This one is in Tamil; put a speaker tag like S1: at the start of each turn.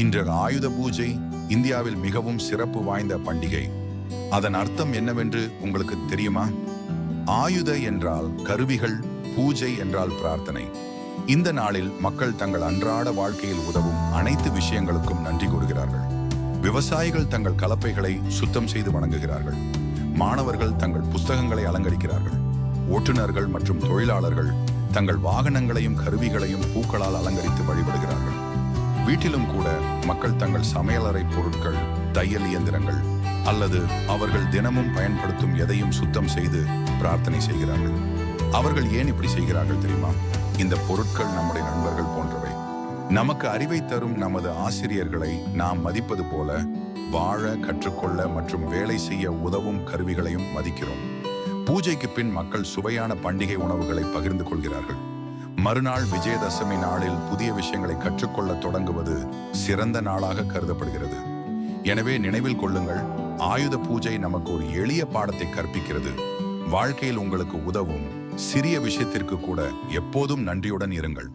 S1: இன்று ஆயுத பூஜை இந்தியாவில் மிகவும் சிறப்பு வாய்ந்த பண்டிகை. அதன் அர்த்தம் என்னவென்று உங்களுக்கு தெரியுமா? ஆயுத என்றால் கருவிகள், பூஜை என்றால் பிரார்த்தனை. இந்த நாளில் மக்கள் தங்கள் அன்றாட வாழ்க்கையில் உதவும் அனைத்து விஷயங்களுக்கும் நன்றி கூறுகிறார்கள். விவசாயிகள் தங்கள் கலப்பைகளை சுத்தம் செய்து வணங்குகிறார்கள். மாணவர்கள் தங்கள் புத்தகங்களை அலங்கரிக்கிறார்கள். ஓட்டுநர்கள் மற்றும் தொழிலாளர்கள் தங்கள் வாகனங்களையும் கருவிகளையும் பூக்களால் அலங்கரித்து வழிபடுகிறார்கள். வீட்டிலும் கூட மக்கள் தங்கள் சமையலறை பொருட்கள், தையல் இயந்திரங்கள் அல்லது அவர்கள் தினமும் பயன்படுத்தும் எதையும் சுத்தம் செய்து பிரார்த்தனை செய்கிறார்கள். அவர்கள் ஏன் இப்படி செய்கிறார்கள் தெரியுமா? இந்த பொருட்கள் நம்முடைய நண்பர்கள் போன்றவை. நமக்கு அறிவை தரும் நமது ஆசிரியர்களை நாம் மதிப்பது போல வாழ, கற்றுக்கொள்ள மற்றும் வேலை செய்ய உதவும் கருவிகளையும் மதிக்கிறோம். பூஜைக்கு பின் மக்கள் சுவையான பண்டிகை உணவுகளை பகிர்ந்து கொள்கிறார்கள். மறுநாள் விஜயதசமி நாளில் புதிய விஷயங்களை கற்றுக்கொள்ள தொடங்குவது சிறந்த நாளாக கருதப்படுகிறது. எனவே நினைவில் கொள்ளுங்கள், ஆயுத பூஜை நமக்கு ஒரு எளிய பாடத்தை கற்பிக்கிறது. வாழ்க்கையில் உங்களுக்கு உதவும் சிறிய விஷயத்திற்கு கூட எப்போதும் நன்றியுடன் இருங்கள்.